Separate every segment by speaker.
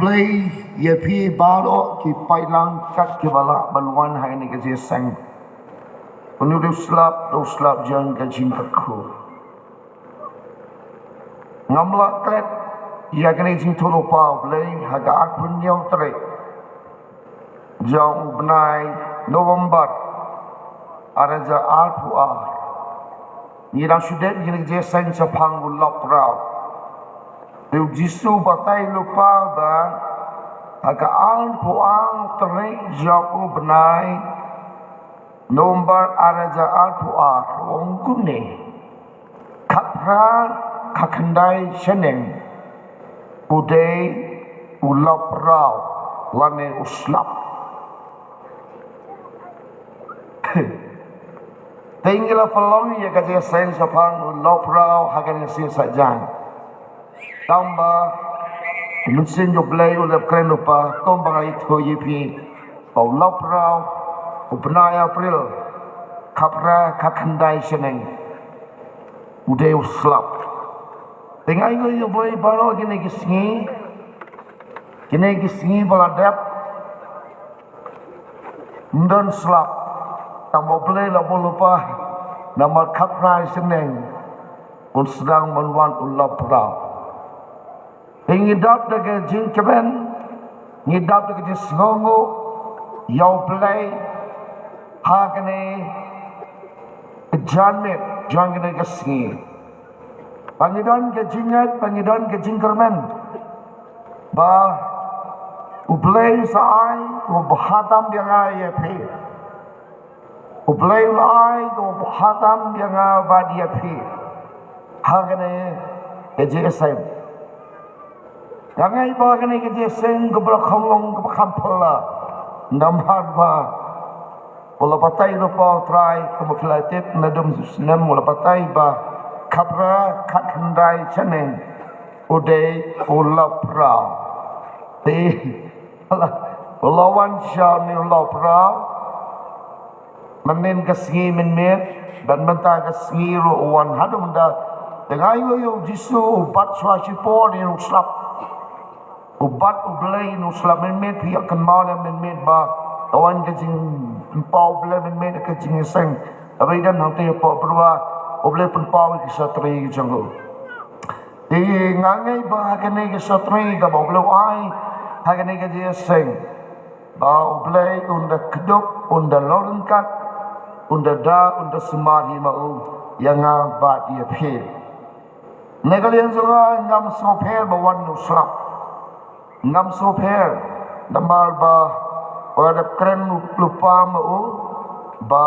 Speaker 1: blay ye pi baro ki pailang kat ki bala balwan hai ni ke je sang unu do slap jang ka jing ka khu ngamla klet ya kene jing tholo pa blay ha ga at pun yau tre jang ubnai November araja alpu ni ra sudet ni je sang sa phang ulap rao Điều Giêsu batai lupa ba agaan puang terik jabu benai nomor araja alpuar wong kune kapra kakandai seneng udai ulap rau lane uslap tinggal falon ya kaje sen sapang ulap rau hagan sin sajan tambah mesin jo blay ulap keren lupa kau bangai itu yepi kau laprau upnai April kapra kakandai seneng udah uslap tengah itu yo boy baro gini kisni baladap ndon slap tambah blay lapo lupa nama kapra seneng un sedang menwan ulap rau ngidap dekat jin keben ngidap dekat sngongo yau play hagane janet jangane kasni pangidon ke jingat pangidon ke jingkermen ba ublay saai ko bahatam yang ay pe ublay lai ko bahatam yang ba dia pe hagane ejsai Jangan iba kini kerja seng kebal khamlong kebal khampala namhar ba wala patai lupa try kamu flatet nadum senam wala patai ba kapra kakandai chaneng uday ulap rau te wala wan shaw ni ulap rau manin kasngi min dan benta kasngi ro wan hadum da dengan yo jisu bat swasi po ni uslap ubat ublay no slamen met pihak kenmal men met ba awan kejing empau blay men met kejing seng abai dan nanti apa perwa ublay penpau ke satri janggo di ngangai ba kene ke satri ka ba ublay ai hakene ke je seng ba ublay unda kedok unda lorengkat unda da unda semari mau yang ba dia phe negalian zonga ngam sopher ba wan no slap ngam soper nambar ba wadap keren lupa mau ba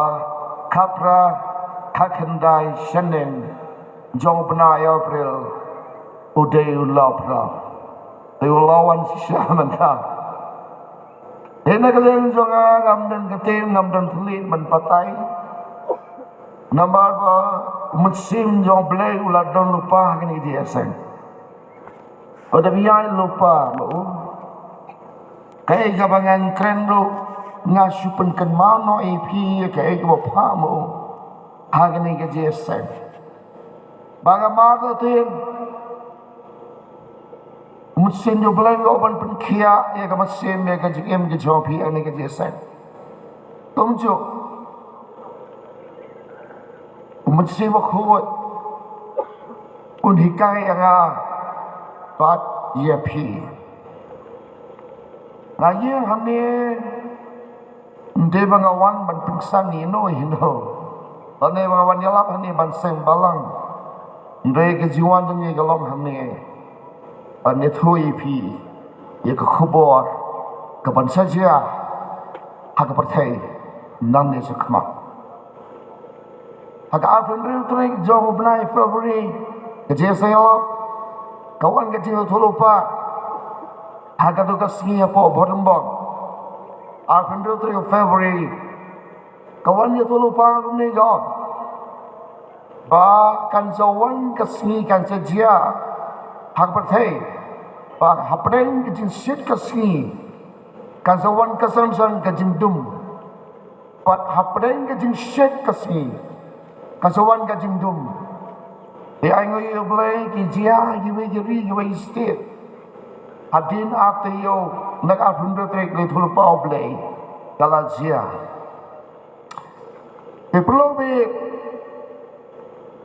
Speaker 1: kapra kakandai seneng jong benai April uday ulapra ulawan sisyaman ka ena kalian jonga ngam dan ketin ngam dan pelit menpatai nambar ba musim jong blay uladon lupa kini dia seng Ada biaya lupa mau kayak gabangan keren lu ngasupan kan mana IP kayak gapa mau hagani ke JSM bagaimana tin mesin jo belai open penkia ya ke mesin ya ke JM ke jopi ani ke JSM tumjo mesin bakhuat unhikai yang Pat yepi. Ngayeng hamne nde bangawan ban pingsan ni no hino. Ane bangawan yalap hamne ban seng balang. Nde kejiwan jeng ye galom hamne. Ane thu yepi. Ye ke khubor ke ban saja. Hak pertai nan ne sekmak. Hak afun real trek jong ubnai February. Keje saya kawan kecil thulupa hagatu kasngi apo bodembong afendro 3 February kawan ya thulupa ni god ba kan zawan kasngi kan sajia hak perthai ba hapren kecil shit kasngi kan zawan kasamsan kajim dum ba hapren kecil shit kasngi kan zawan kajim dum Di ay ngoy blay ki jia giwe jeri giwe state hadin ateo nak afundre trek le thul pau blei galazia perlu be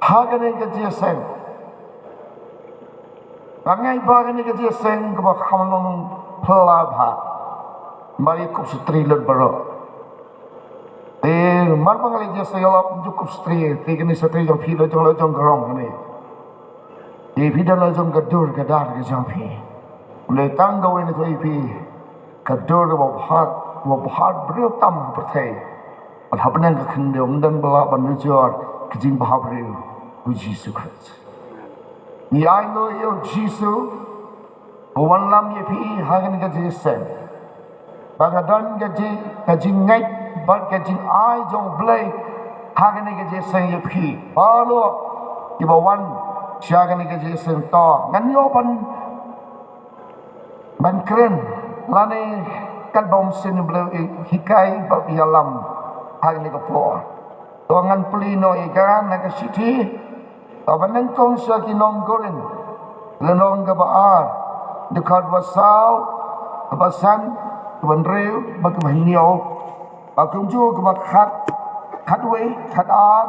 Speaker 1: hagane ke jesen angai bagane ke jesen ke ba khamlong phlabha mari kup stri lut baro mar bangali jesen yalap kup stri tigni stri jong philo jong grong ne video lo jong gadur gadar ke jong phi le tang gawe ni thoi phi gadur bo bhat bro tam perthai al hapnang ka khandom dan bala ban jor kijing bahabre u Jesus Christ ni ai no yo Jesus wan lam ye phi hagan ka jesen bagadan ka ji ngai bal ka ji ai jong blai hagan ka jesen ye phi alo ibawan siagan ka jesen to ngan yo ban kren lane kan bom sin blo hikai ba bialam hagan ka po Tuangan pelino ikan nak siti, tawanan kong sa kinong gorin, lenong gabaar, dekat wasau, kebasan, kebanreu, bagkebahniyo, bagkumju kebakhat, khatwe, khatar,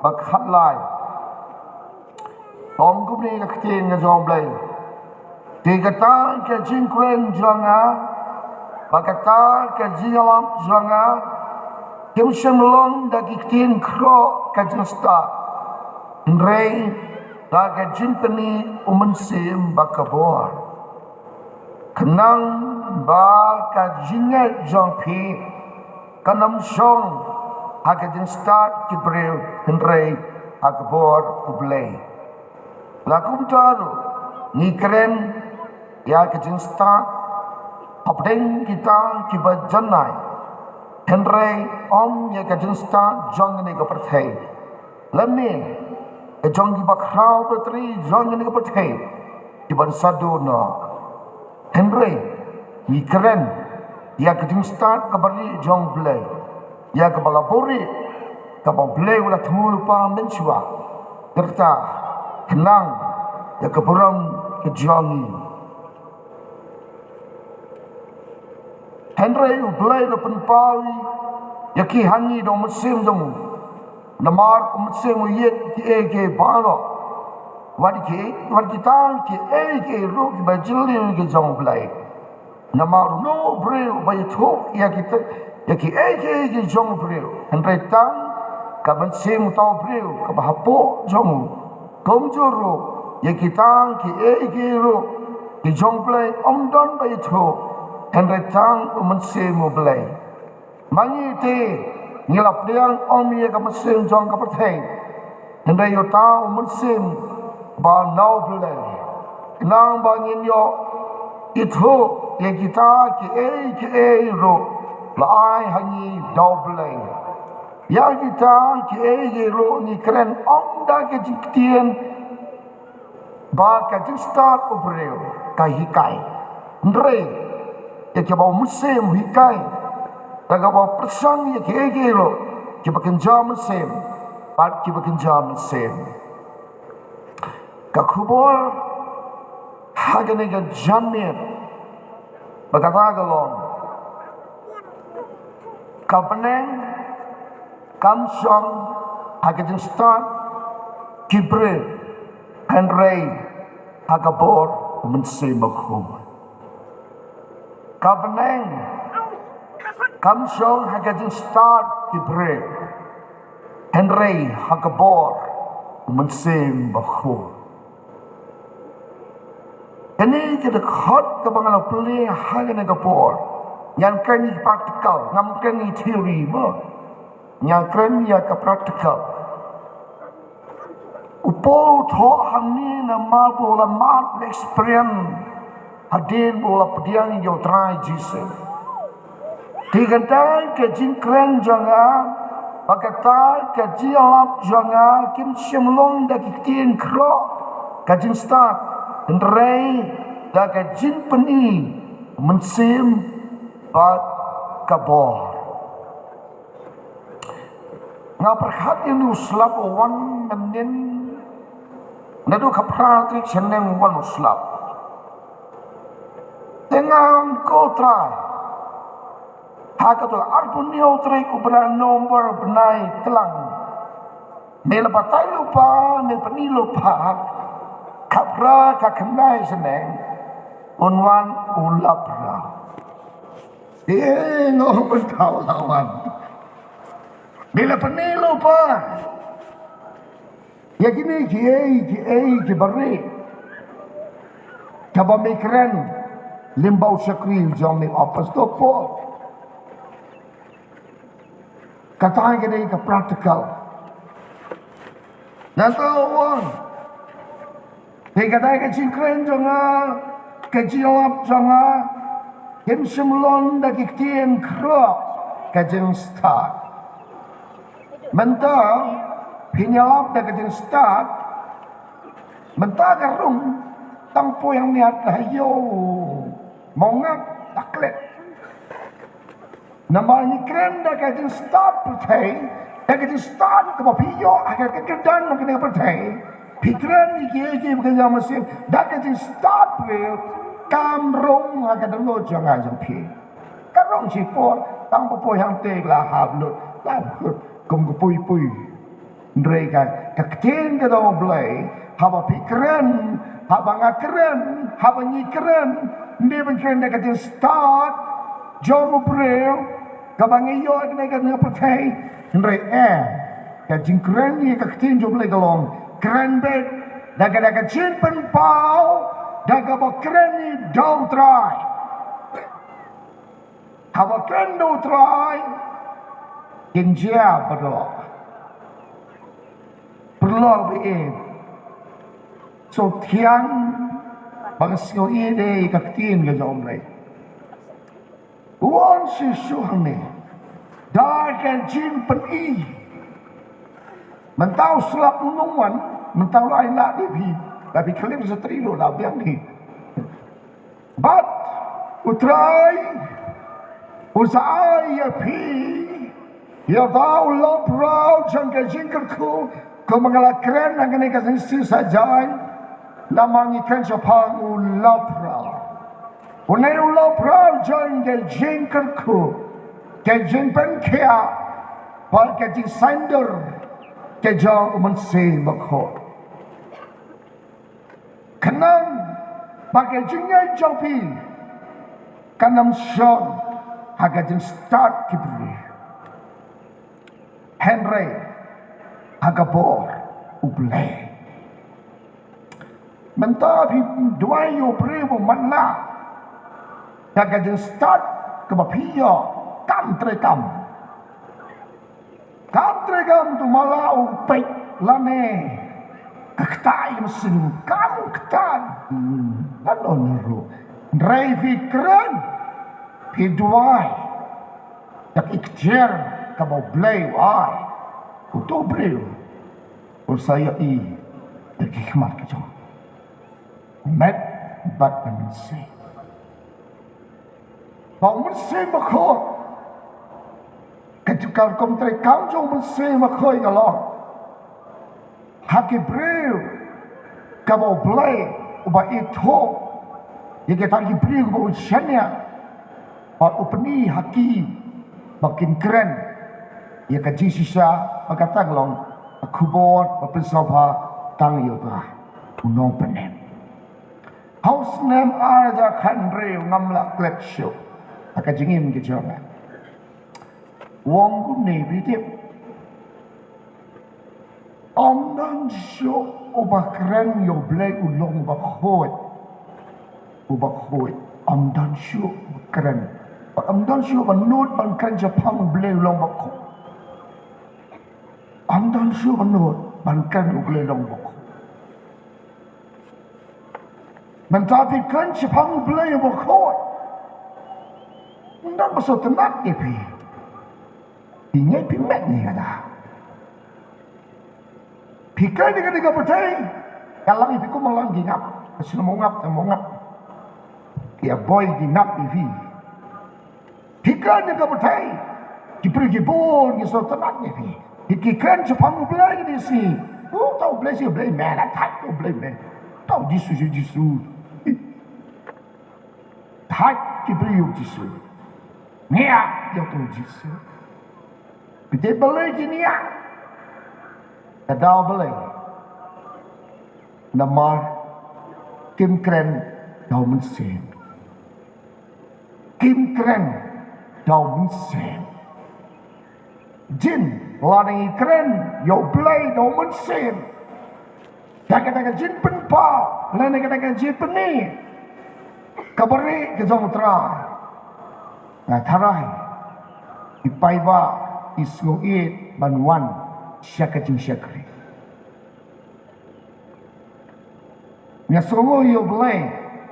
Speaker 1: bakhatlai. Tong kumni kakting ngajomblay. Tigata ke jingkren janga, bagata ke jingalam janga, Kim Shem Long da giktin kro kajnasta Nrei da gajin peni umensim bakabor Kenang ba kajinga jongpi Kanam song hagajin start kibreu Nrei akabor ublay Lakum taru ni keren ya gajin start Hapdeng kita kibajanai Henry om ye kajin sta jong ni ka perthai lamni e jong ki bakrao petri jong ni ka perthai ki ban sadu no Henry ni keren ya kajin sta ka bari jong blai ya ka balapuri ka blai wala thulu pa men chwa kerta kenang ya ka buram ke jongi Henry ublay na penpawi yaki hangi do musim dong namar musim yet ki ege balo wadi tang ki ege ro ki bajili ki jong blay namar no breu bay tho yaki ege jong breu Henry tang ka musim to breu ka bahapo jong komjoro yaki tang ki ege ro ki jong blay don bay tho Henry tang umense moblay mangi te ngilap liang omi ka mesin jong ka perthai Henry yota umense ba nau blay nang ba ngin yo itho ye kita ki e ro la ai hangi dau blay ya kita ki ro ni kren da ke jiktien ba ka jistat obreo ka hikai Henry ya kebau musim hikai daga bau persang ya kegelo kebakan jam musim pat kebakan jam musim ka khubor hagane ga janmir bagagagalon kapaneng kamsong hagajin start kibre Henry hagabor musim makhum Kapaneng kamsong hagajin start kibre Henry hagabor mensim bakhu ini kita khot ke bangala puli hagane gapor yang kani practical ngam kani theory mo yang kani ya ka practical upo tho hamni na ma bola ma experience Hadin bola pediang yang try Jesus. Tiga-tiga ke jingkren janga, pakata ke jialap janga, kim semlong da kitin kro, ke jing start, Henry da ke jing peni, mensim bat kabor. Ngaperhat ini uslap wan menin, nado kapratrik seneng wan uslap. Tengah kotra. Hakatul arbunio trik ubra nomor benai telang. Mela patai lupa, mela peni lupa. Kapra kakenai seneng. Unwan ulapra. Ngomong bertahu lawan. Mela peni lupa. Ya gini ki beri. Kaba mikren limbau syakri jami apas topo. Katakan kita ke praktikal. Nanti orang. Dia kata ke cikren jangan, ke jilap jangan. Yang semulon dah kiktian kerak ke jeng start. Mentang hinyalap dah ke jeng start. Mentang kerung tangpo yang niat layo. Mongap taklet. Namanya keren dah kajeng start pertai, dah kajeng start ke bapiyo, agar kekedan nak kena pertai. Pikiran ni bukan zaman mesin, dah kajeng start real, kamrong agar dulu jangan jempi. Kamrong sipor, tang popo yang teglah hablut, kum kepui. Mereka kekten ke dalam belai, haba pikiran, haba ngakeren, haba nyikeren, dia berkeren dah kajeng start. Jom April, kabang iyo ak na kanya percay, hindi kajing keren niya kakitin jom lay galong, keren bet, daga chin pau, daga ba keren ni daw try, haba keren daw try, genjia bado, perlu biin, so tiang, bagasyo ide kakitin ka jom lay. Wan si suhani darkan jin peni mentau selap nunungan mentau lain lah dibi tapi kelim setrilo lah biang ni but utrai usai ya pi ya tahu loprau jangka jingkerku kau mengalakkan akan ikan sisa jalan lamang ikan sepang loprau. Unai ulau prau join ke jengkerku, ke jengpen kia, pal ke jeng sander, ke jang umansi bakhor. Kenang pakai jengai jopi, kanam shon, haga jeng start kibri. Henry, haga bor, ublay. Mentapi dua yu pribu manla. Jaga jeng start ke bapiyo kam trekam tu malau pek lane ketai mesin kam ketan lalu neru drive keren piduai dak ikhtiar ke bau blay wai utuh bril ursaya i dak hikmat kejong met bat mense Bau mesin bakor, ketika kau menteri kamjong mesin bakor galon, haki bril, kau belai, ubah itu, yang kita haki bril kau usianya, upeni haki makin keren, yang kaji sisa, berkata galon, aku buat berpensapa tang yoga, unong penem. Haus nem aja kan bril ngamlak klep show. Akan jengim ke jangan. Wong gune bidip. Amdan syok ubah keren yo blay ulong bakhoi. Ubah amdan syok keren. Amdan syok menut ban keren Jepang blay ulong bakhoi. Amdan syok menut ban keren blay ulong bakhoi. Mentapi keren Jepang blay bakhoi. Ndak masuk tenat ni pi. Ingat pi mat ni kata. Pikir ni kata percaya. Kalau ipi ku malang gingap, asyik mongap. Kia boy gingap ipi. Pikir ni kata percaya. Kipri kibun kisah tenat ni pi. Ikikan Jepang belai ni si. Oh tahu belai si belai mana tak tahu belai mana. Tahu jisu. Thách cái beliau Jisu. Nia yang tu Jisu. Kita boleh je nia. Kadau boleh. Nama Kim Kren Dau Mun Sen. Kim Kren Dau Mun Sen. Jin ladang Kren Yo Blay Dau Mun Sen. Kata-kata jin penpa, lain kata-kata jin peni. Kabari ke jong tra. Nah, tarai. Ipai ba isnguit banwan syakacing syakri. Nya songo yo blay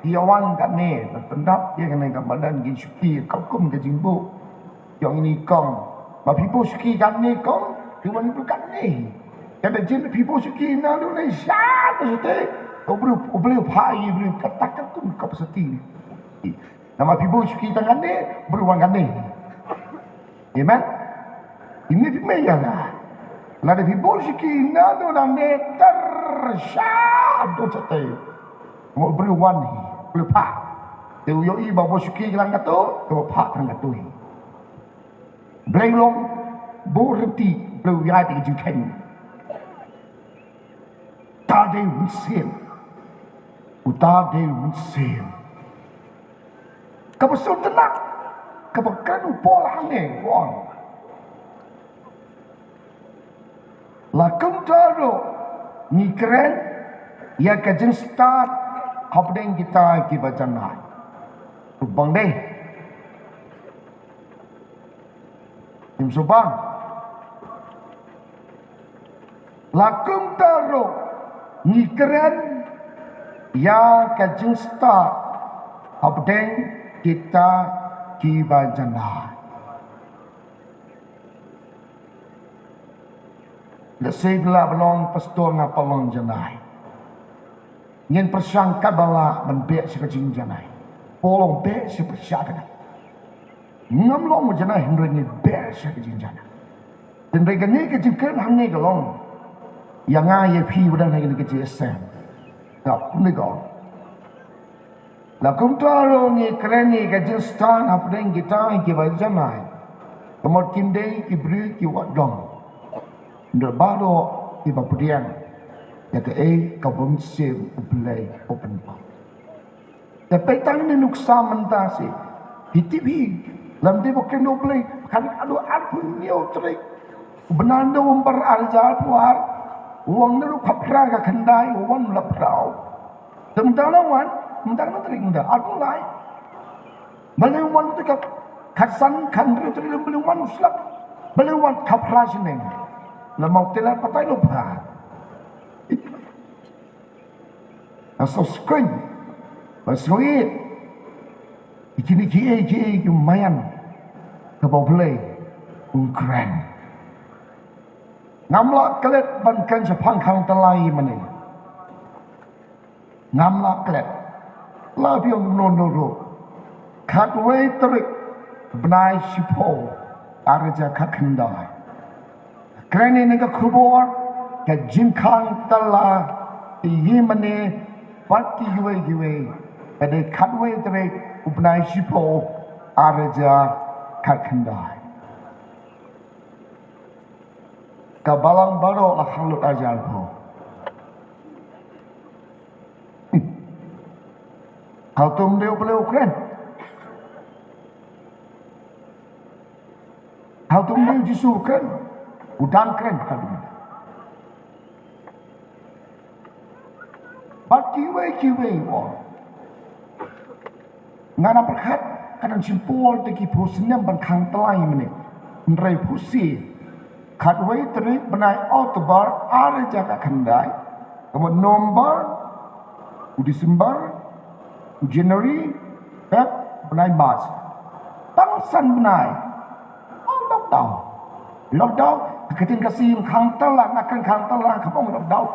Speaker 1: iawan kat ni pendap dia kena kat badan gi syuki kaukum ke jingbu. Yang ini kong. Ba people syuki kat ni kong, tuan itu kat ni. Kata jin people syuki na lu ni syat tu. Boleh pai boleh katakan tu kapasiti. Nama people syuki tangan ni beruang kat ni. Amen. Ini meja lah. Lada people syuki na lu na meter syat tu cetai. Mau beruang ni boleh pak. Dia yo i bawa syuki kelang katu, bawa pak kelang katu. Belong berhenti belum jadi jukan. Tade musim, utade musim. Kebesul tenang, kebekan pola ni, wong. Lakum tado, ni keren, ya kajen start, habdeng kita baca nak. Bang deh, im subang. Lakum tado. Ni keren ya kajen start habdeng kita kibajana. Lesegla belong pastor ngapalong janai. Nyen persangka bala menbek sekajing janai. Polong bek sepersyaka. Ngamlong janai hendrenya bek sekajing janai. Dan mereka ni kajing keren hang ni galong. Yang ayah pi bukan lagi nak JSM. Tak, ni kau. Lakum taro ni keren ni kajian stan apa yang kita baca mai. Kemudian kimdei kibri kiwadong. Berbaro kibapudian. Ya ke kabun sim ubelai open pa. Tapi tang ni nuksa mentasi. Hitibi. Lam dia bukan ubelai. Kan adu pun niau terik. Benar dia umbar arjal puar. Uang ni lu kapra ka kendai, uang la prau. Tentang lawan, tentang nanti muda. Aku lai. Beli uang tu kasan kandri tu beli uang uslap. Beli uang kapra sini. Lemau telah patai lupa. Asal screen, asal ikini kie lumayan. Kau boleh Ukraine. Ngamla kelet bankan sepang kang telai mani. Ngamla kelet. Labi yang nonoro. Katway terik. Benai sipo. Arja kakendai. Kerana ni kubur. Ke jinkang telah. Iyi mani. Pati giwe. Ada katway terik. Benai sipo. Arja kakendai. Kabalang baru lah halut ajal po. Kau tum dia boleh Ukraine. Kau tum dia jisu Ukraine. Udang keren kali. Bat kiwe wong. Ngana perkat kadang simpul teki pusnya bangkang telai mene. Nrai pusi. Katway terik benai autobar ada jaga kendai. Kemudian nombor Disember, Januari, Feb benai Mac. Tangsan benai. Lockdown. Ketin kasih kang telah nak kang telah kapong lockdown.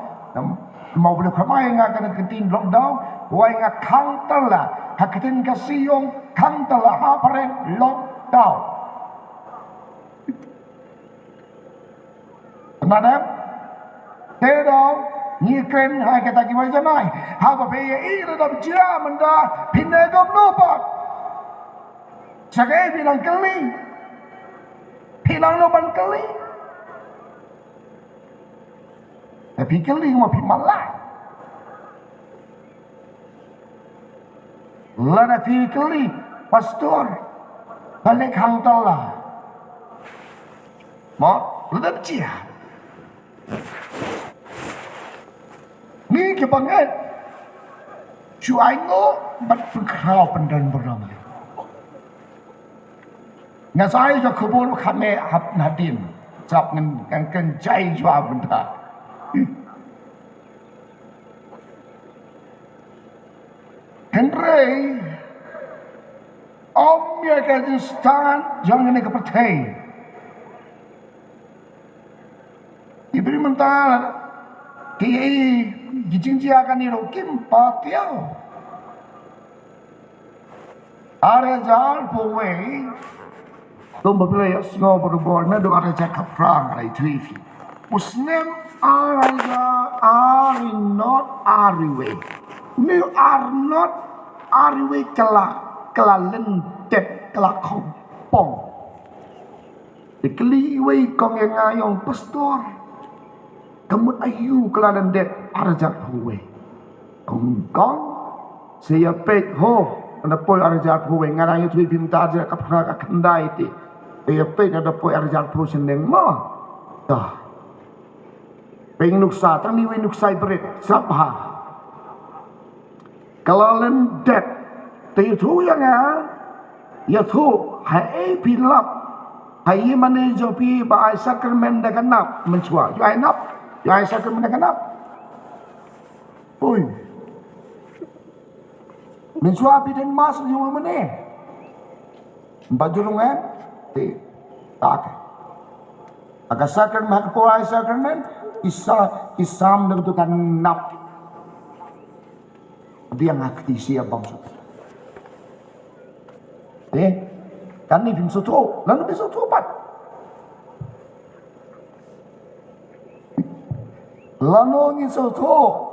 Speaker 1: Mau boleh kamai ngakan ketin lockdown. Wai ngak kang telah. Ketin kasih yung kang telah aparen lockdown. Madam, Tedong, ni kren hai kata kiwai janai. Hapa peye ira dap jam anda pindah gom lupa. Sakai bilang keli. Bilang noban keli. Tapi keli mau pimalah. Lada fi keli. Pastor. Balik hang tolah. Mau lada cia. Ni kebangan. Cuai ngo bat pengkau pendan beramai. Nga saya jo kubur kami hab nadin. Jap ngan kencai jua benda. Henry Om ya Kazistan jangan ini kepercay. Diberi mental kiai gijingjia akan irokim patiao. Are jal powe Tumba playa singo berubah na do are cakap perang are trifi. Muslim are not ariwe. We are not ariwe kala lendet kala kompong. Dikeliwe kong yang ngayong pastor. Kamut ayu kala lendet are jak huwe. Kong saya pek ho. Ada poi arjat huwe ngarang itu pinta aja kapra kendai ti. Pe ada poi arjat hu seneng ma. Dah. Peng nuksa tang ni we nuksa berit sabha. Kalau lendet ti thu yang ya thu hai pilap. Hai mane jo pi ba ai sakramen da kanap mencua. Jo ai nap. Jo ai sakramen da kanap. Oi. Mencua pi den mas ni mana? Bajulungan ti tak. Agak sakran mak ko ai sakramen isam dan tu kan nap. Dia ngakti siap bangsa. Kan ni bim soto, lalu bim soto pat. Lalu ni soto.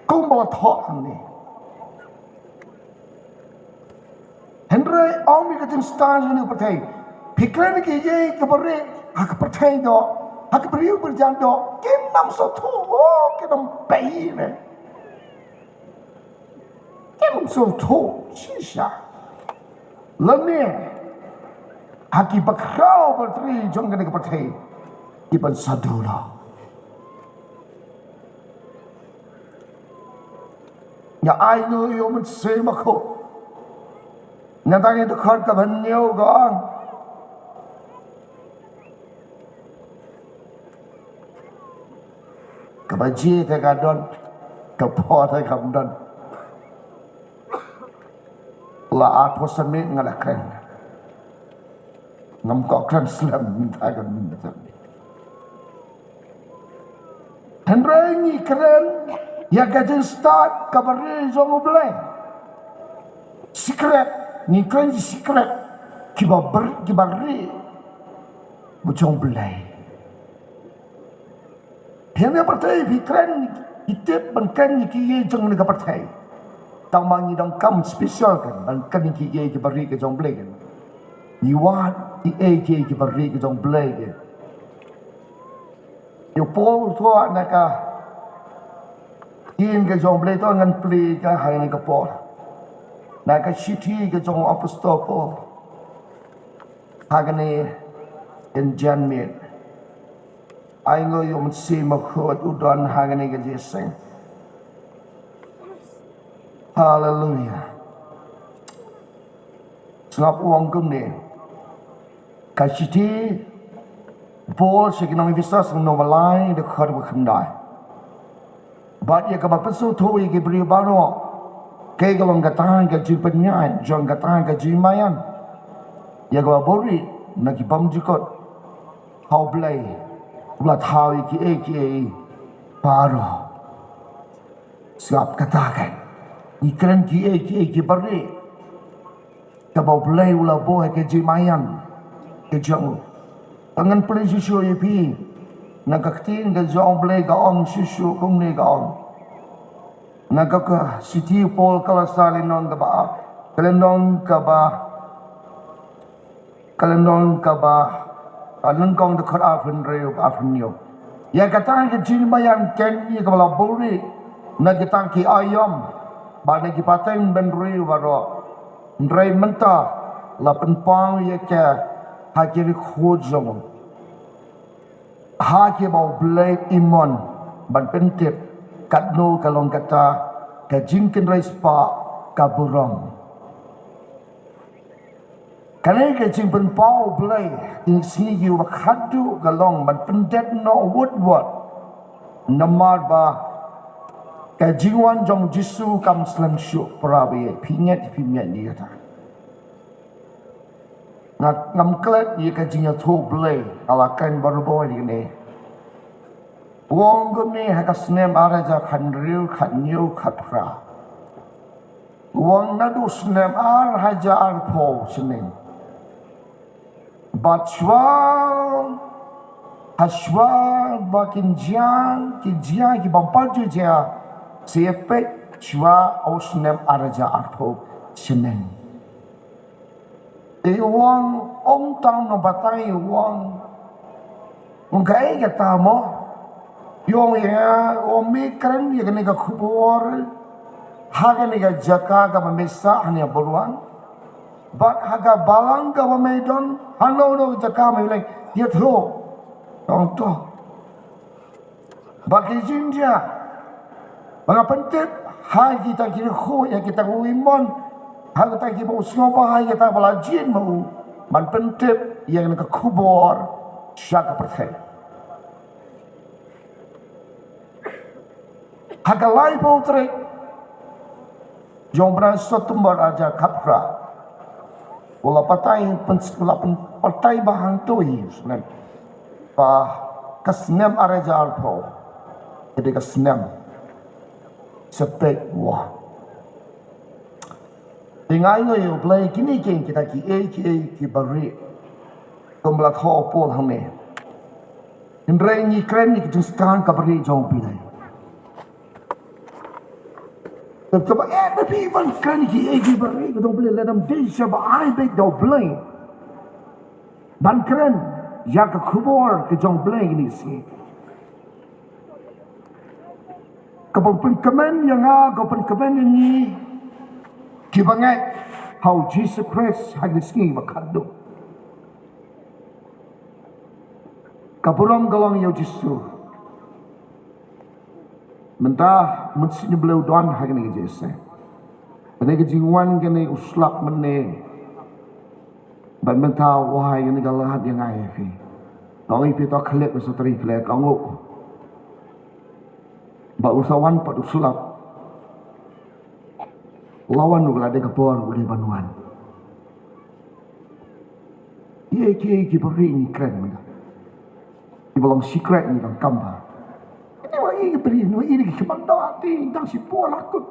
Speaker 1: Kung bawa thok ni. Henry Om ni kacang star ni percaya. Pikirkan ke ye keberi hak percaya do, hak beriu berjalan do. Kenam soto, kenam bayi ni. Kenam soto, sisa. Lalu haki bakau berteri jangan ke percaya. Iban sadula. Ya ai nu yo men se ma ko na ta ni to khar ka ban nyo gong ka ba ji te ka don ka po te ka don la a to san mi ngala kren ngam ko kren slam ta ka min ta Henry ni kren ya gajen start kabari zongo blay secret ni kren secret kibari bujong blay hanya pertai fikran itip bangkan ni kiye jong ni pertai tamang ni dong kam special kan bangkan ni kiye kibari ke jong blay kan ni wat di kiye kibari ke jong blay kan yo pol to naka in ke jong blay to ngan pli ka hai ni ka por na ka city ke jong apostol por hagane in janmit ai ngo yom si ma khot udon hagane ke jeseng hallelujah snap wong kum ni ka city por signong visa sung no malai de khot ba khandai Bat ya kabar pesu tu yang beri baru, kaya kalau ngatahan ke jipenyan, jangan ngatahan ke jimayan, ya kabar bori nak ibam jikot, hau belai, ulat hau iki baru, siap katakan, ikran ki beri, kabar belai ulat boh ke jimayan, ke jangan, tangan pelai susu ipi. Nak kaktin ke jong blay gaong susu kum ni gaong. nagaka City Paul kalasalinon ka ba kalendong ka ba alengkong dekat afun reu afun yo ya katang ke jin bayan ken ni kala buri na kitang ki ayam ba na ki pateng ben reu baro ndrai menta la penpang ya ke ha ki khod zong ha ki ba blade imon ban pentip katno kalong kata ka jingken rais pa kaburong kanai ka jing pen pau blai in sini yu khadu galong ban pendet no woodward namar ba ka jingwan jong jisu kam slam shu prabi pinget ni kata ngam klet ni ka jing tho blai alakan barbo ni wong gum ni ha ka snem araja khan riu khan yu khapra wong nadu snem ar haja ar po sinem Batshwa Hashwa Bakin Jiang Ki Jiang Ki Bampaju Jia Siepek Shwa Osnem Araja Arpo Sinen Wang Ong Tang No Batai Wang Ungkai Kata Mo Yong Ya Omi Keren Ya Kene Ka Kubor Haga Nika Jaka Ka Mamesa Hanya Beruang But haga balang ka mamedon hano no jaka mai like dia thro tong to bagi jinja mga pentip ha kita kira kho ya kita uimon ha kita kibo usnopa ha kita balajin mau man pentip yang ka kubor syaka perthai haga lai potre jombra sotumbar aja kapra Wala patai bahang tui sunan pa kasnem araja alpo jadi kasnem sepek wah dengai ngoyo play kini kita ki bari tombla tho pol hame indre ni kren ni kiskan kabari jong pilai Sebab tapi ban kan ki bari ko dong let them day shaba ai be do blay ban kren ya ka khubor ke jong blay ni si kapon pun kemen yang ko pun kemen ni ki bangai how Jesus Christ had this king bakado kapuram galong yo Jesus mentah mesti beliau doan hari ni jese. Ane kejiwan kene uslap mene. Ban mentah wahai ni galahat yang ai fi. Kau ipi to khlek usutri khlek kau. Ba usawan pat uslap. Lawan nu lade kapor boleh banuan. Ki beri ni keren menda. Di belong secret ni kan kamba. Ini beri ini kemandau hati tang si po lakut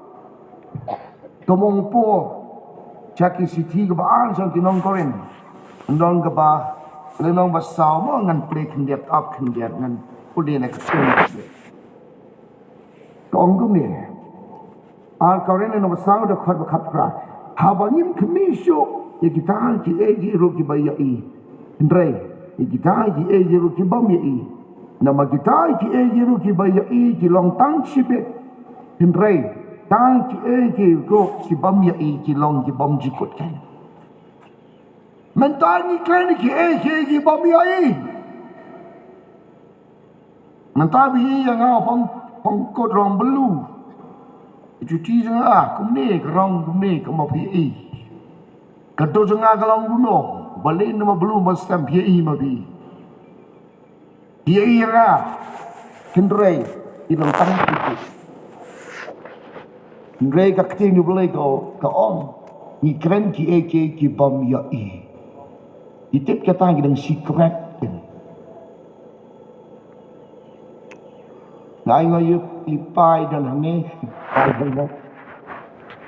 Speaker 1: tomong po jaki si ti ke baan sang tinong koren ndong ke ba lenong ba sao mo ngan play kendiat up kendiat ngan pudi na kesen tong gumi al koren no ba sao de khot ba khapra habanim kmisho ye gitan ki egi ro ki ba yi ndrei ye gitan ki egi ro ki bam yi nama kita ki ejiru ki baya ki long tang sipe hindrai tang ki go ki bam ya ki long ki bam jikut kan mentani kan ki bam ya mentabi yang pong kot rong belu cuci jengah kumne kerong kumne kemo pi kado jengah kalong buno balik nama belu masam pi mabi dia ira kendrai ilang tang itu kendrai ka kting boleh ka on ni kren ki bam ya itip kata ngidang secret ngai ngai ipai dan hane pai dan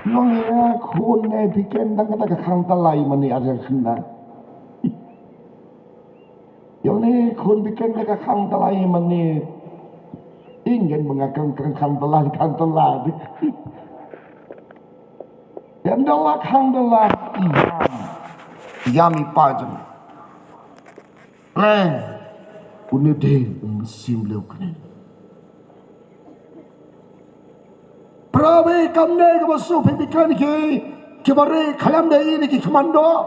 Speaker 1: Yung ya kun ne bikin dang kata kang talai mani ada kena. Yung ne kun bikin kata kang talai mani ingin mengakan kandalah dan dalam kandalah yami pajan plan unide musim leukne prabe kamne ke basu pipikan ke bare kalam dai ni ki komando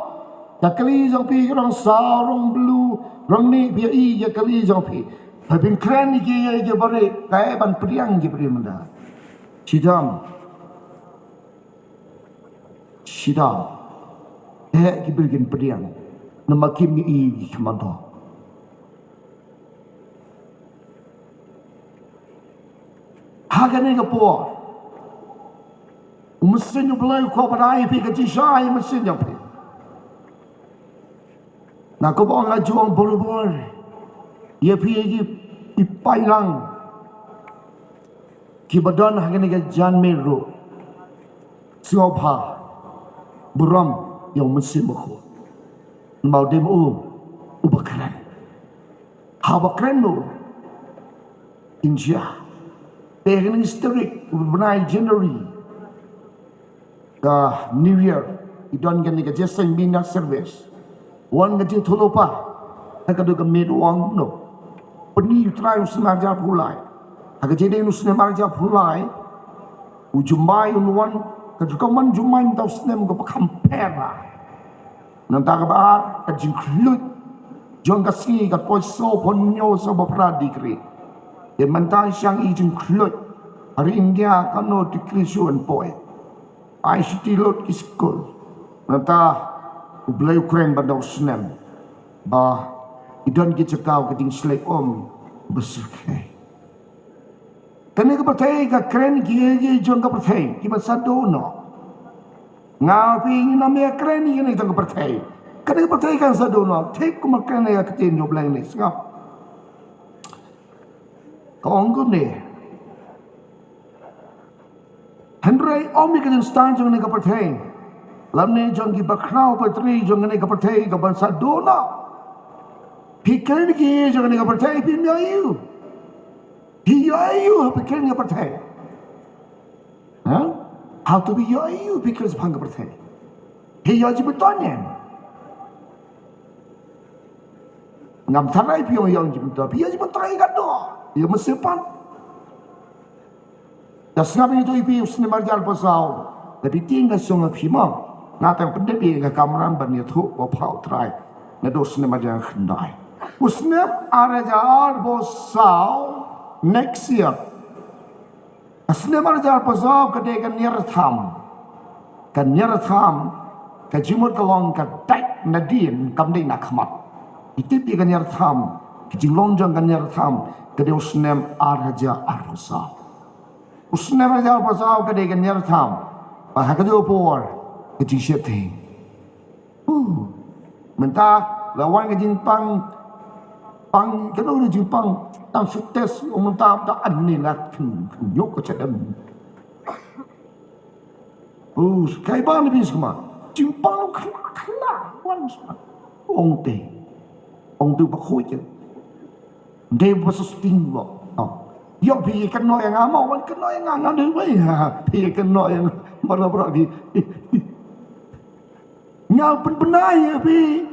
Speaker 1: yakali jong pi rong sa rong blue rong ni bi ya kali jong pi Habin kran ni ke bare kai ban priang ke beri menda. Sidam. Ke beri priang. Nama kim ni kemana? Hagan ni kepo. Mesin belai kau berai pi ke cisai mesin yang pi. Nak kau bawa ngajuang bolu-bolu. Ia pi ipailang kibadan hagan ga janmero siopha buram yang mesin bako mau demo ubakran habakran no india pegang historic benai January New Year idon ga ni ga jesang bina service wan ga jing tholopa hakadu ga medwang no Peni utrai usnaja pulai. Aga jadi usne marja pulai. Ujumai unwan kajukaman jumain tau snem ko pakampera. Nanta ka ba ka jinklut. Jong kasi ka poso ponyo so bapradi kri. Ye mantai siang i jinklut. Hari India kano dikri suan poe. Ai sitilot ki skol. Nanta ublay Ukraine ba daw snem. Ba idon kita kau keting selek bersukai. Kena ke pertai ke keren kiai jong ke pertai kita satu no. Ngapi namanya keren ini jong ke pertai. Kena ke pertai kan satu no. Take kuma keren ya ketin jo belang ni ngap. Kau anggun ni. Henry omi ketin stand jong ni ke pertai. Lamne jong ki bakrau pertai jong ni ke pertai ke ban satu no. Pikiran ki jangan nak percaya pin ayu. Ayu pikiran nak percaya. How to be ayu pikiran sepang percaya. Ayu betulnya. Ngam tarai pion yang betul. Ayu betul kan do. Ia mesipan. Dah sengaja itu ibu usni marjal pasau. Tapi tinggal sungai pima. Nanti pendek dia kameran bani tu bapau try. Nado usni marjal kendai. उसने आरजार बोसाव next year उसने आरजार बोसाव कदे kan nyaratham ka jimut kalong ka dak nadin kamdei nakmat itip kan nyaratham ki jinglong jang kan nyaratham kade usne arhaja arbosaw usne arhajar bosaw kade kan nyaratham ba hakade opor ki jishete menta lawan ka jingpang pang kena udah Jepang tang sukses umumta da anni nak nyok ko chadam kai ban bis kuma Jepang khala wan ong tu ba khoi ke de ba susting lo yo pi kan no yang amau wan kan no yang ngam de bai ha pi kan no yang bara bi nyau pen benai pi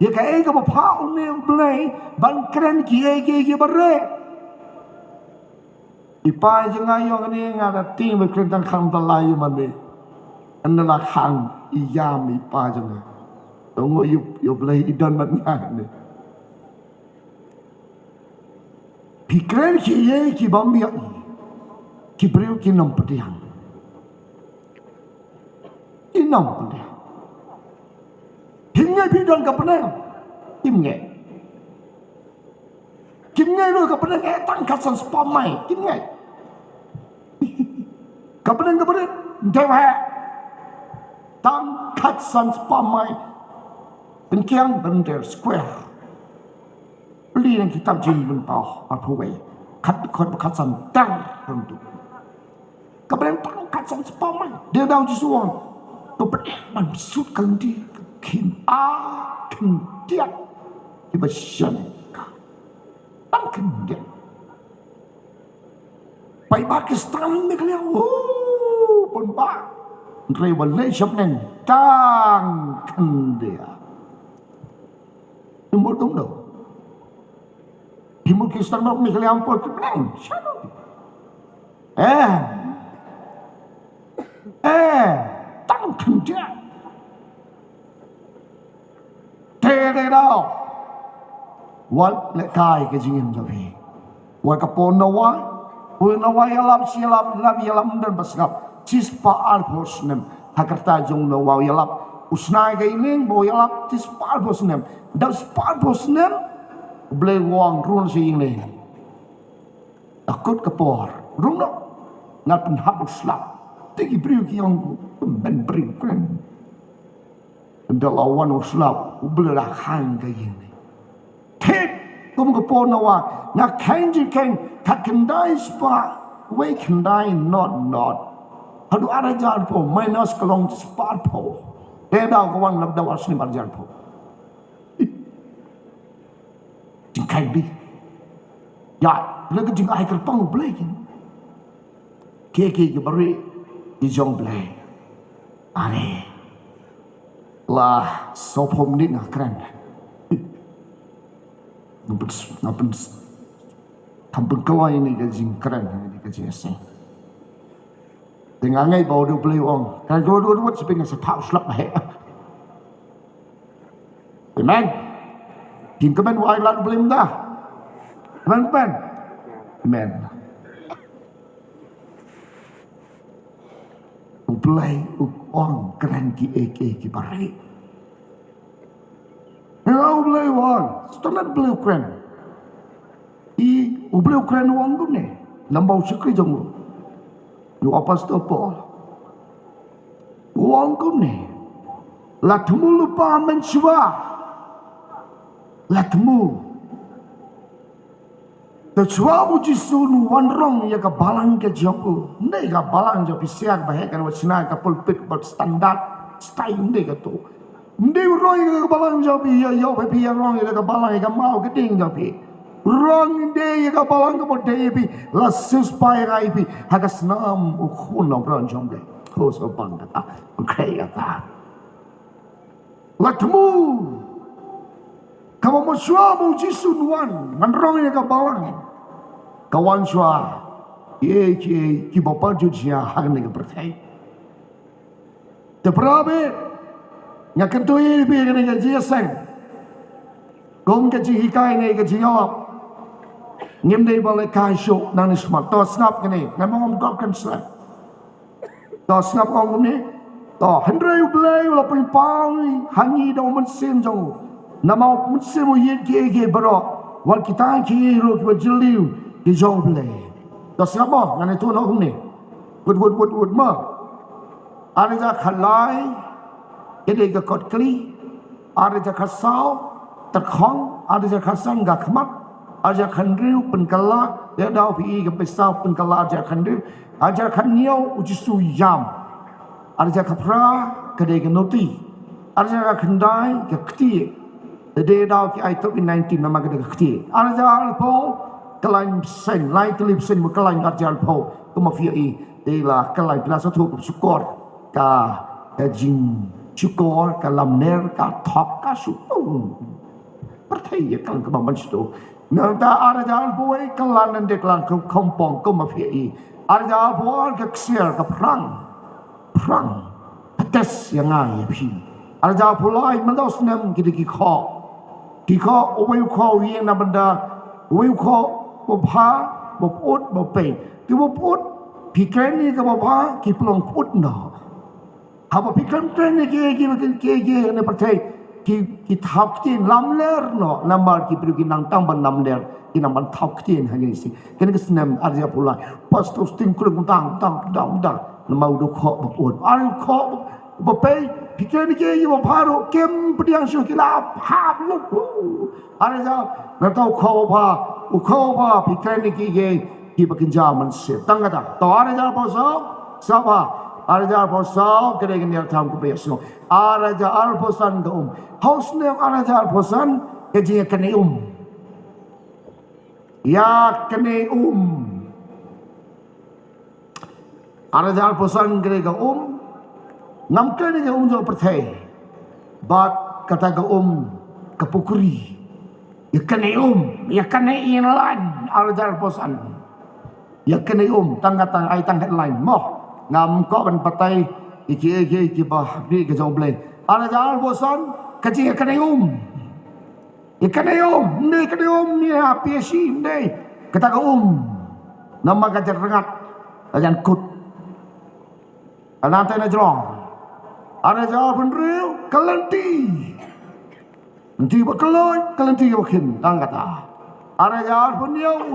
Speaker 1: ya kai ka pa une blai ban kren ki bare ipai jangai yo ni ngada ting be kren tang kham talai man be anala khang iyam ipa jangai dongo yo blai idon man ni pikren ki bambia ki breu ki nam pediang inam pediang Hingga bidang kepenang, kimnya lu kepenang etang kasan spamai, kimnya kepenang dewa tang kasan spamai, penkiang bender square, beli yang kitab jin bentau apa way, kasan tar tentu, kepenang tang kasan spamai, dia tahu jisuan, kepenang mansut kendi. Kim kendian di bagian kan kendian Pai Pakistan ni kalian. Pun pak. Revelation tang kendia. Timur tung do. Timur Pakistan ni kalian pun kalian. Tang kendia. Thế đâu wat le kai ke jingin jabi wa kapon na wa yalap silap lab yalam dan basgap cispa al posnem hakarta jong na wa yalap usnai ke iling bo yalap cispa al posnem da spa posnem ble wang run si iling akut kapor rung no ngat pen hap slap tigi briu ki yang ben briu kren lawan uslap ublah hang kayin tet kum kapon nawa na kanji kan kakendai spa we kendai not hadu ada jar po minus kalong spa po eda kawan labda wasni barjar po jingkai bi ya lega jing ai kerpang blai ke bari di jong blai are lah sopom ni nak keren, nampen tampun kelai ni kajing keren ni kajing asing. Dengan ngai bau dua beli orang, kan dua sepingan sepak slap bahaya. Amen. Hingkaman wai lat beli dah, amen. Amen. Ublay uang keren ki ki pare. Ublay uang, setelah ublay keren. Ublay keren uang tu ni, lambau sekali jong. Yu apa stopol? Uang tu ni, latmu lupa mensua, latmu. Tercua uji sunu wanrong ya ke balang ke joku, ni ke balang jo pisiak bahaya kan wacina ke pulpit berstandar style ni ke tu, ni rong ya ke balang jo pi ya pi ya rong ya ke balang ya ke mau ke ding jo pi, rong ni ya ke balang ke model pi, lasus pai rai pi, haga senam ukun orang rong jom deh, kos opang kata, okay kata, latmu. Kamu musua muji sunuan, manrong ya kabalang. Kawan sua, ki bapa jujia hang ni kepercayai. Teperabe, ngakan tu ini bi kena gaji asing. Gom gaji hikai ni gaji awak. Ngim ni balik kai syuk nang ni smart. Tahu snap kini, ngamong kau kan snap. Tahu snap orang ni, tahu hendrai belai walaupun pang hangi dah mensim jauh. Nama musim uyet ke berok, wal kita ki ro ki berjeliu di jauh belai. Dah siapa? Ngan itu nak ni. Wood ma. Ada jak halai, ada jak kot kli, ada jak kasau, terkong, ada jak kasang gak kemat, ada jak handriu penkala, dia dah pi ke pesau penkala ada jak handriu, ada jak haniau uji suyam, ada jak kapra kedai genoti, ada jak kendai ke keti. Jadi dah ki itu in 19 nama kita kecil. Ada jalan po kelain sen, lain kelip sen berkelain ada jalan po kemafia lah kelain bila satu syukur ka jing syukur ka lamner ka top ka syukur. Percaya kalau kebanggaan itu. Nanti ada jalan po kelan nanti kelan kompong kemafia ada jalan po kecil ke perang petes yang ayah pi. Ada jalan po lain mana senam kita kikau. Kiko uwe uko yang na benda uwe uko bapa baput bapai ki baput pikiran ni ke bapa ki pelong put no haba pikiran ni ke ne percaya ki thap tin lamler no lambar ki pergi nang tamban lamler ki namban thap tin hanya isi kena kesenam arja pula pas terus tin kulung tang nama udah kok baput ar kok bapai pikiran ni ke bapa kem pediang syuk kilap hap lu ada jauh, nanti kau apa pikiran ni ki bekerja manusia. Tangga tak? Tahu ada jauh pasal siapa? Ada jauh pasal kedai ni ada tamu kebiasaan. Ada jauh pasal ke Haus ni ada jauh pasal kerja kena Ya kena Ara jar posan kere ga ngam kere ga jo perthai bat kata ga kapukuri yakane yakane inlan ara jar posan yakane tang ai tang headline mo ngam ko ban patai iki bah di ke jong ble ara jar posan kaji yakane yakane ni api si ne kata ga nama gajar rengat ajan kut anante na jrong ara jar pun real kalanti nanti bakaloi kalanti yokin tang kata ara jar pun yo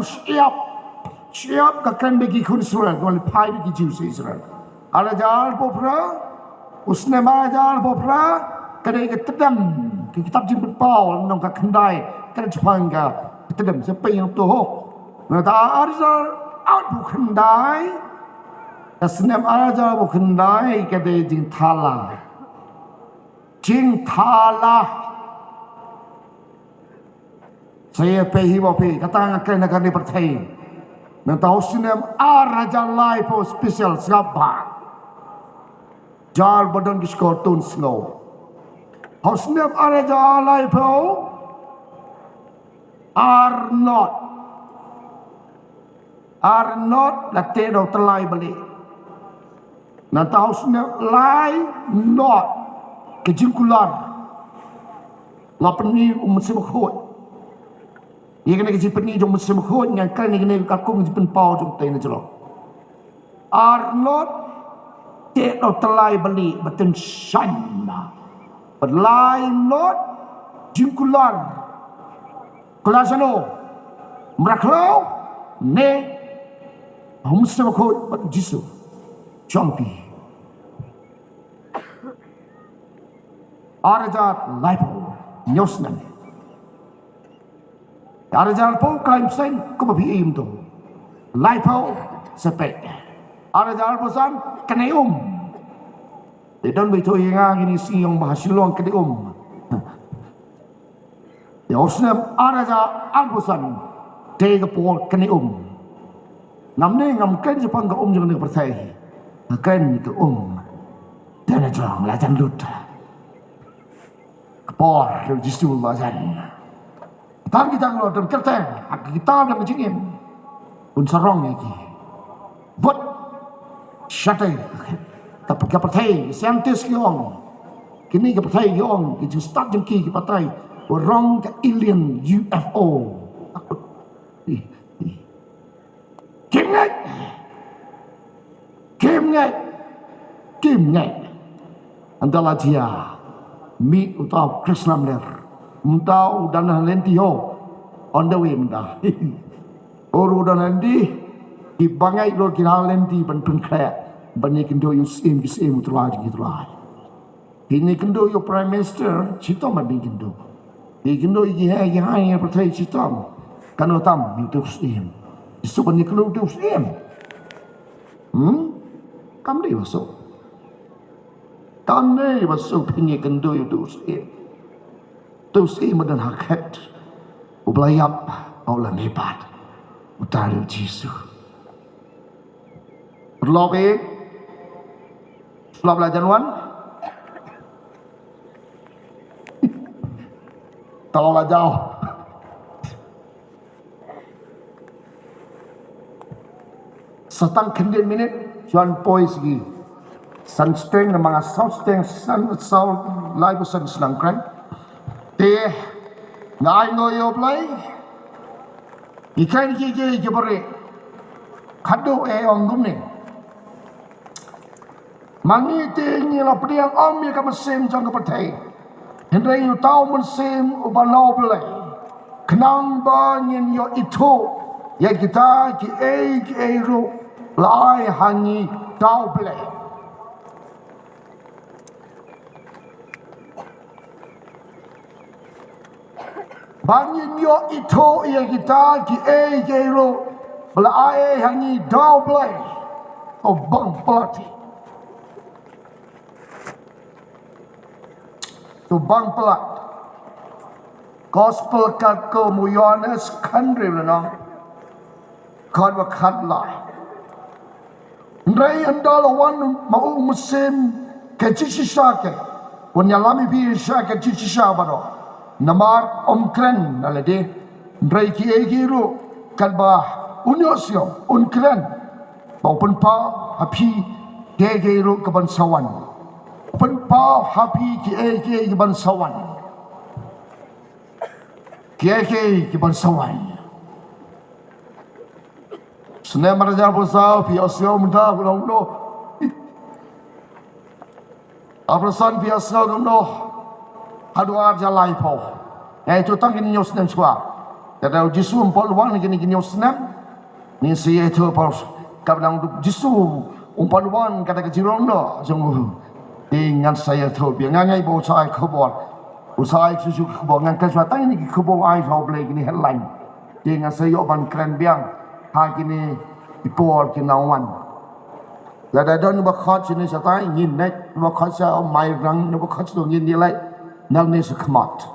Speaker 1: siap kakan bagi kun Israel wal pai bagi Jews Israel ara jar popra usne ma jar popra kadai ke tedam ke kitab jin Paul nong ka kendai kan jwang ga tedam sampai yang tu na ta ara jar out bu kendai asnem ara jar bu kendai kadai jing thala saya pehi bopi kata ngakai nak di percaya nan tahu sinem araja lai po special sapa jar badan diskor tun slow hosnem araja lai po are not latte do telai balik nan tahu sinem lai not kejingkular lapani musim khot ia kena kejipeni jom musim khot ngan kan kena kakung jipen pau jom tai na jelo are not te do telai bali beten shan but lie not jingkular kelasano mraklo ne musim khot bat jisu champi arajat laipo nyosnan arajat po klaim sen ko ba biim to laipo sepet arajat po san kene they don't be to nga gini si yung bahasilong kene nyosnan arajat albosan te po kene namne ngam ken jepang ga jeng ne percaya ken ke dan jang la jan lut por jisu lazan tang kita lo dem kerten hak kita dem jingim un sarong lagi but shatai tapi ka pertai scientist kiong kini ka pertai kiong ki start jeng ki patai orang ke alien UFO kim ngai andala dia mi utau Krishnam ler mutau dan lenti ho on the way mda oru dan nanti di bangai lo kira lenti ban kaya banyak kendo yusim utulai ini kendo yo prime minister cito mandi kendo di kendo iki hai percaya cito kan otam itu sim isu banyak kendo itu sim kam dei masuk tanne masuk pingi kendo itu sim dan hakat ublayap Allah nebat utaru Yesus berlobe selama Januan tolonglah jauh setang kendin minit John Poise gi sunstring na mga sunstring live sun snangkran te ngai ngoyo play ikan ki jebore kado ongum ne mangi te ni la priang om ya ka mesim jong ka patai hendrai yu tau mesim ubanau play kenang ba nyen yo itu ya kita ki ru lai hangi tau play banyin yo itu ya kita ki ro lai hangi tau play o bang pelati tu bang pelat gospel kat ko muyones country na kan wa kat lai Ndrai anda lawan mau musim ke cicisa ke. Wanyalami pi sha ke cicisa baro. Namar omkren nalade. Ndrai ki egiru kalba unyosyo unkren. Maupun pa hapi gegeru ke bansawan. Maupun pa hapi ki ege ke bansawan. Ki bansawan. Senang merajar bersau, biasa muda pulang no. Abrasan biasa no. Aduar jalai pau. Itu tang kini nyos nem cua. Jadi jisu umpal wang kini nyos nem. Ni si itu pau. Kadang jisu umpal wang kata kejirong no. Jenggu. Dengan saya tu biar ngai bau saya kebor. Usai susu kebor ngan kesuatan ini kebor air hau boleh kini headline. Dengan saya ban keren biang. Kini ipor kinawan. Lada don bakhat sini satai ngin net bakhat sa mai rang bakhat tu ngin ni lai nang ni sekmat.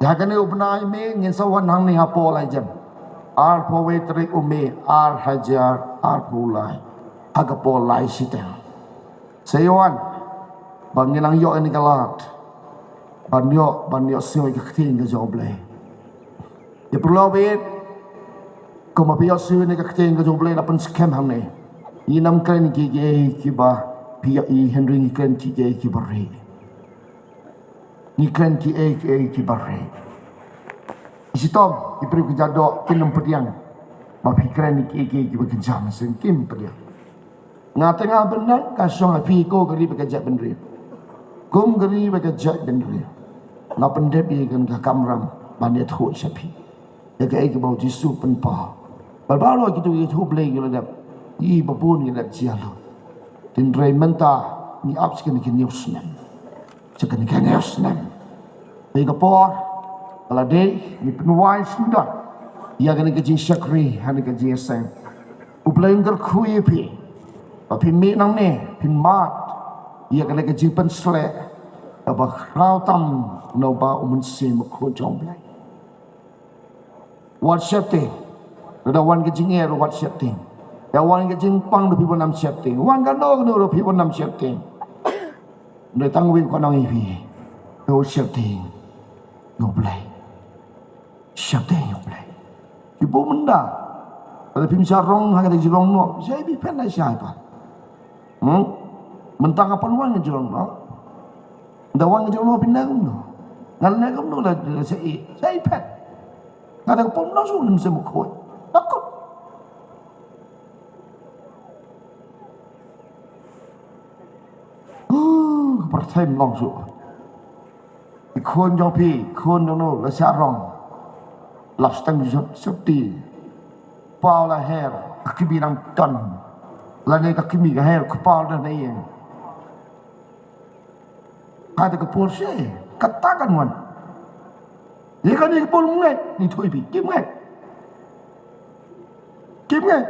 Speaker 1: Ya kini ubnai me ngin sawan hang ni hapo lai jam. Ar poetry ume ar hajar ar pulai. Agapo lai siteng. Sayawan banginang yo ini kalat. Banyo sioi keting ke joble. Ya perlu bet Kau biar suyu ni kakek yang boleh dapat scam hang ni. Ini nam keren kiki kiba biar Henry ni keren kiki kiba re. Ni keren kiki kiba re. Isi tom diberi kejadok kinam pediang. Bapi keren kiki kiba kejam sengkim pediang. Ngatengah benar kasong api ko geri bekejat benar. Kum geri bekejat benar. Ngapen depi kan kamram banyak thoi sapi. Jaga bau jisu penpa. Baru kita itu boleh kita dah. I babun kita cialo. Tindrai menta ni abs kini kini usnam. Cakap kini usnam. Ika por. Kalau deh ni penuai sudah. Ia kini kerja syakri, hani kerja sen. Ublay ngker kuih pi. Tapi minang ni pin mat. Ia kini kerja pensle. Abah rautam noba umunsi mukujong blay. WhatsApp ting. Ada wan kejing air WhatsApp ting. Ya wan kejing pang do people nam siap ting. Wan kan do people nam siap ting. Ndai tangwin ko nang ipi. Do siap ting. No play. Siap ting no play. Ibu menda. Ada pim sarong ha kata jirong no. Saya bi pen lai siapa. Mentang apa luan ke jirong no. Nda wan ke jirong no pinang no. Ngal ne kom no la saya pen. Ngada pom no su nim se mo khoi. Takut. Pertanyaan langsung. Ikon jopi, ikon dono, lesarong, lapstang seperti, pala hair, kaki binang ton, lani kaki mi hair kepala dan lain. Ada kepulsi, katakan wan. Jika ni kepul mengai, ni tu ibi, kim mengai. Kim ngay.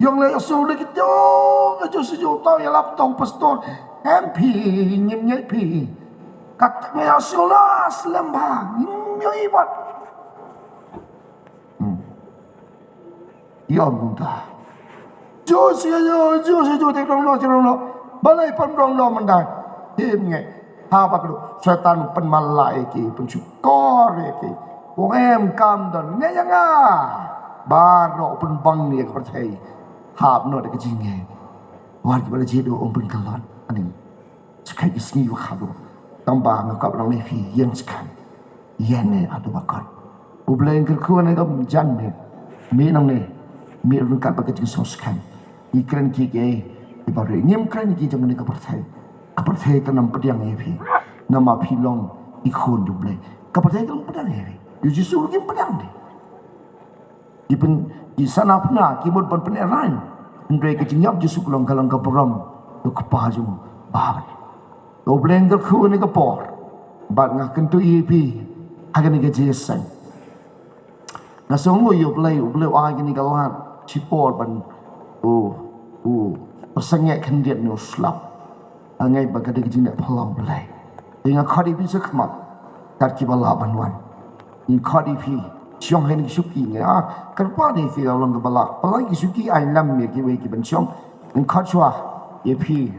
Speaker 1: Yang lay asul lagi jauh, jauh tahu ya lap tahu pastor. MP nyem pi. Kat ngay asul lah selembang. Nyem ibat. Ya muda. Jauh terong lo. Balai pemrong lo mendai. Kim ngay. Apa tu? Setan penmalai ki, pencukor ki. Wong kam dan ngay yang Baru pun bang ni aku percaya. Hab no dekat sini. Warga pada jedo pun kalan. Ani sekai sini waktu. Tambah ngakap orang levi yang sekan. Yang ni ada bakat. Ubelai kerkuan ni kam jan ni. Minang ni. Minang kat bakat jenis sekan. Ikran kiki. Ibarat nyem kran kiki jangan ni kepercaya. Kepercaya kan nampak yang levi. Nama pilong ikon ubelai. Kepercaya kan pedang levi. Justru lagi pedang ni. Di sana pernah kibut pun pernah lain. Andai kecinyap justru kalau keperam, kepaju, bahan. Kau beleng terku ni kepor, bat ngah kentu ipi, akan ni kejesan. Nasunggu yo belai akan ni kalan cipor ban, persengit kendiat ni uslap. Angai bagai kecinyap pelau belai. Dengan kadi bisa kemat, tak kibala banwan. Ini kadi pi. Siang hari ni suki ni kerpa ni fi dalam kepala. Pelagi suki ai lam ni kiwe ki ben siang in kachwa ye pi